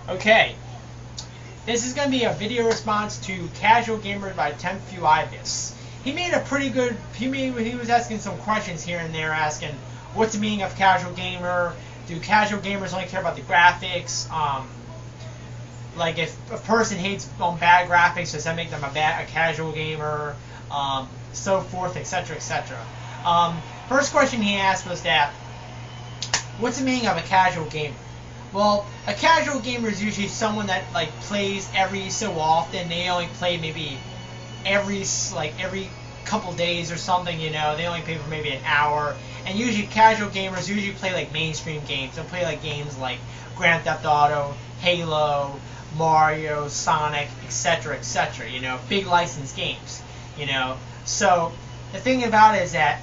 Okay, this is going to be a video response to Casual Gamer by Temphibus. He made a pretty good, he was asking some questions here and there, asking what's the meaning of casual gamer, do casual gamers only care about the graphics, like if a person hates bad graphics, does that make them a casual gamer, so forth, etc., etc. First question he asked was that, what's the meaning of a casual gamer? Well, a casual gamer is usually someone that like plays every so often. They only play maybe every couple days or something. You know, they only play for maybe an hour. And usually, casual gamers usually play like mainstream games. They'll play like games like Grand Theft Auto, Halo, Mario, Sonic, etc., etc. You know, big licensed games. You know, so the thing about it is that,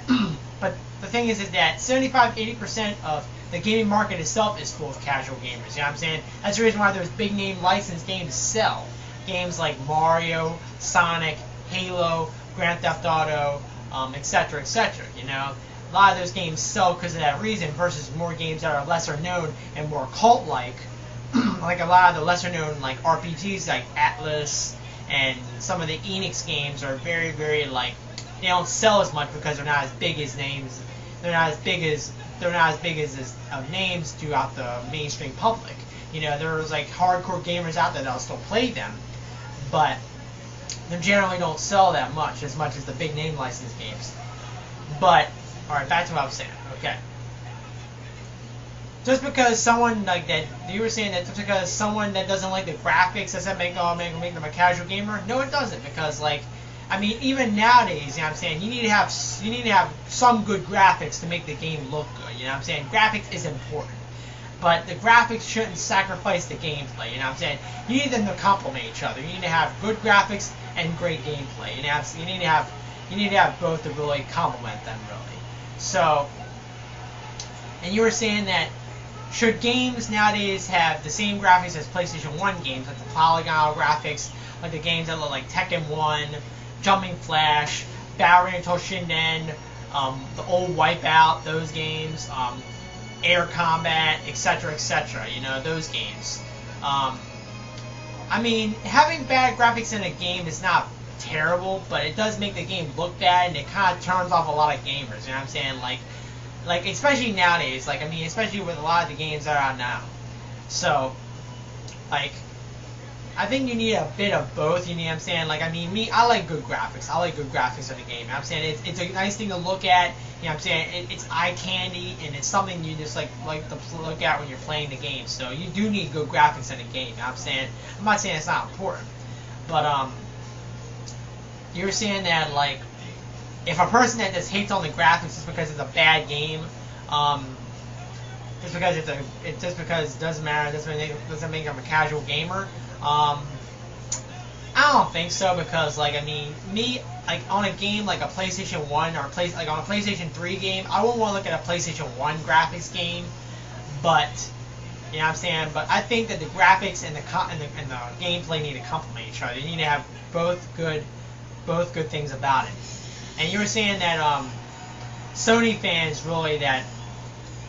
but the thing is that 75-80% of the gaming market itself is full of casual gamers. You know what I'm saying? That's the reason why those big name licensed games sell. Games like Mario, Sonic, Halo, Grand Theft Auto, etc., etc. You know, a lot of those games sell because of that reason, versus more games that are lesser known and more cult-like, like a lot of the lesser known like RPGs like Atlas and some of the Enix games are very, very like, they don't sell as much because they're not as big as names. They're not as big as names throughout the mainstream public. You know, there's like hardcore gamers out there that'll still play them, but they generally don't sell that much as the big name licensed games. But all right, back to what I was saying. Okay, just because someone like that, you were saying that just because someone that doesn't like the graphics, does that make them a casual gamer? No, it doesn't, because like, I mean, even nowadays, you know what I'm saying, you need to have some good graphics to make the game look good. You know what I'm saying? Graphics is important, but the graphics shouldn't sacrifice the gameplay. You know what I'm saying? You need them to complement each other. You need to have good graphics and great gameplay. You need to have both to really complement them, really. So, and you were saying that should games nowadays have the same graphics as PlayStation 1 games, like the polygonal graphics, like the games that look like Tekken 1, Jumping Flash, Barrier Toshinden, the old Wipeout, those games, Air Combat, etc., etc. You know, those games. I mean, having bad graphics in a game is not terrible, but it does make the game look bad, and it kind of turns off a lot of gamers. You know what I'm saying? Like especially nowadays. Like, I mean, especially with a lot of the games that are out now. So, like, I think you need a bit of both, you know what I'm saying? Like, I mean, I like good graphics. I like good graphics in the game. You know what I'm saying? It's a nice thing to look at. You know what I'm saying? It's eye candy, and it's something you just like to look at when you're playing the game. So you do need good graphics in a game. You know what I'm saying? I'm not saying it's not important, but you were saying that like, if a person that just hates on the graphics just because it's a bad game, just because it doesn't matter, doesn't make them a casual gamer. I don't think so, because like, I mean, like on a game like a PlayStation 1 or on a PlayStation 3 game, I wouldn't want to look at a PlayStation 1 graphics game, but you know what I'm saying. But I think that the graphics and the gameplay need to complement each other. You need to have both good things about it. And you were saying that Sony fans really, that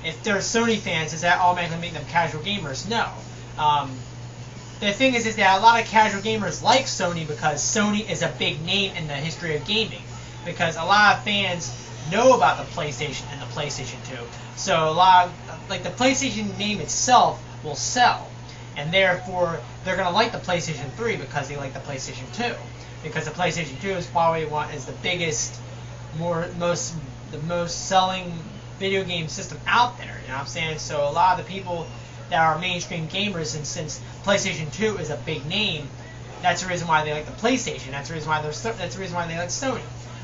if they're Sony fans, does that automatically make them casual gamers? No. The thing is that a lot of casual gamers like Sony because Sony is a big name in the history of gaming. Because a lot of fans know about the PlayStation and the PlayStation 2. So a lot of, like, the PlayStation name itself will sell. And therefore, they're going to like the PlayStation 3 because they like the PlayStation 2. Because the PlayStation 2 is probably the biggest, the most selling video game system out there. You know what I'm saying? So a lot of the people that are mainstream gamers, and since PlayStation 2 is a big name, that's the reason why they like the PlayStation. That's the reason why they like Sony.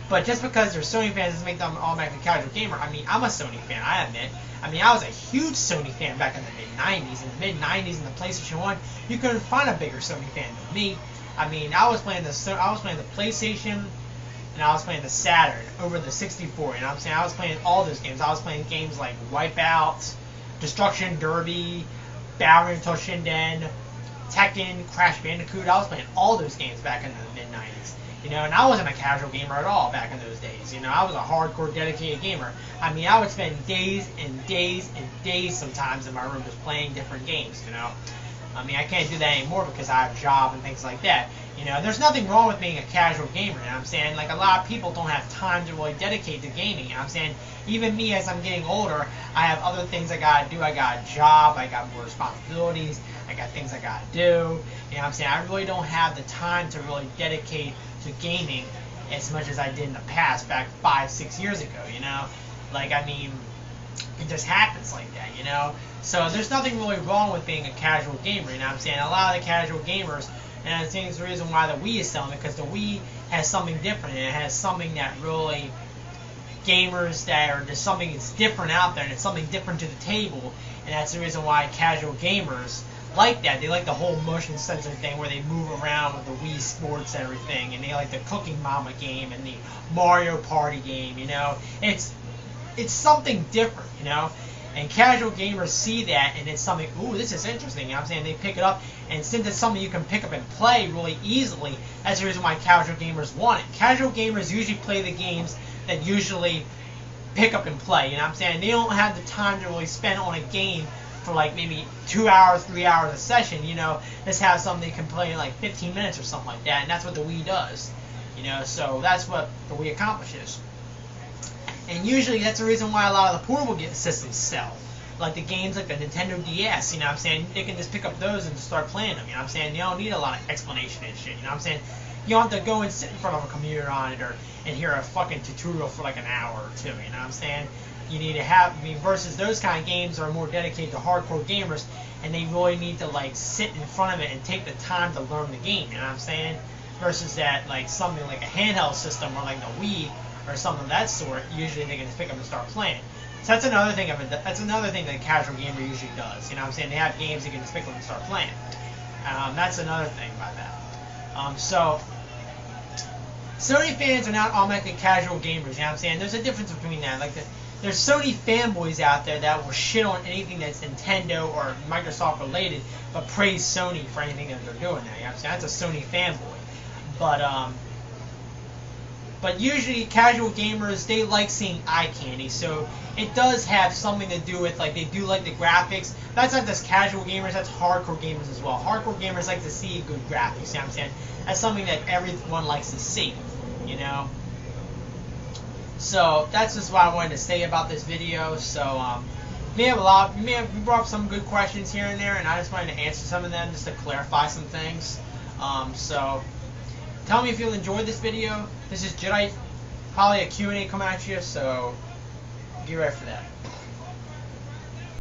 But just because they're Sony fans doesn't make them automatically casual gamer. I mean, I'm a Sony fan, I admit. I mean, I was a huge Sony fan back in the mid-90s. In the mid-90s, in the PlayStation 1, you couldn't find a bigger Sony fan than me. I mean, I was playing the PlayStation, and I was playing the Saturn over the 64. You know what I'm saying? I was playing all those games. I was playing games like Wipeout, Destruction Derby, Barrier Toshinden, Tekken, Crash Bandicoot. I was playing all those games back in the mid-90s. You know, and I wasn't a casual gamer at all back in those days. You know, I was a hardcore, dedicated gamer. I mean, I would spend days and days and days sometimes in my room just playing different games, you know. I mean, I can't do that anymore because I have a job and things like that. You know, there's nothing wrong with being a casual gamer, you know what I'm saying? Like, a lot of people don't have time to really dedicate to gaming, you know what I'm saying? Even me, as I'm getting older, I have other things I gotta do. I got a job, I got more responsibilities, I got things I gotta do, you know what I'm saying? I really don't have the time to really dedicate to gaming as much as I did in the past, back 5-6 years ago, you know? Like, I mean, it just happens like that, you know? So there's nothing really wrong with being a casual gamer, you know what I'm saying? A lot of the casual gamers, and I think it's the reason why the Wii is selling, because the Wii has something different, and it has something that really gamers that are, there's something that's different out there, and it's something different to the table, and that's the reason why casual gamers like that. They like the whole motion sensor thing where they move around with the Wii Sports and everything, and they like the Cooking Mama game and the Mario Party game, you know? It's something different, you know? And casual gamers see that, and it's something, ooh, this is interesting, you know what I'm saying? They pick it up, and since it's something you can pick up and play really easily, that's the reason why casual gamers want it. Casual gamers usually play the games that usually pick up and play, you know what I'm saying? They don't have the time to really spend on a game for like maybe 2 hours, 3 hours a session, you know? Just have something they can play in like 15 minutes or something like that, and that's what the Wii does, you know? So that's what the Wii accomplishes. And usually that's the reason why a lot of the portable systems sell. Like the games like the Nintendo DS, you know what I'm saying? They can just pick up those and just start playing them, you know what I'm saying? You don't need a lot of explanation and shit, you know what I'm saying? You don't have to go and sit in front of a computer monitor and hear a fucking tutorial for like an hour or two, you know what I'm saying? You need to have, I mean, versus those kind of games are more dedicated to hardcore gamers, and they really need to like sit in front of it and take the time to learn the game, you know what I'm saying? Versus that, like something like a handheld system or like the Wii, or something of that sort, usually they can just pick up and start playing. So that's another thing of it. That's another thing that a casual gamer usually does. You know what I'm saying? They have games they can just pick up and start playing. That's another thing about that. So Sony fans are not automatically casual gamers. You know what I'm saying? There's a difference between that. Like there's Sony fanboys out there that will shit on anything that's Nintendo or Microsoft related, but praise Sony for anything that they're doing there. You know what I'm saying? That's a Sony fanboy. But usually casual gamers, they like seeing eye candy, so it does have something to do with, like, they do like the graphics. That's not just casual gamers, that's hardcore gamers as well. Hardcore gamers like to see good graphics, you know what I'm saying? That's something that everyone likes to see, you know? So that's just what I wanted to say about this video. So we brought up some good questions here and there, and I just wanted to answer some of them just to clarify some things. So tell me if you enjoyed this video. This is Jedi, probably a Q&A coming at you, so get ready for that.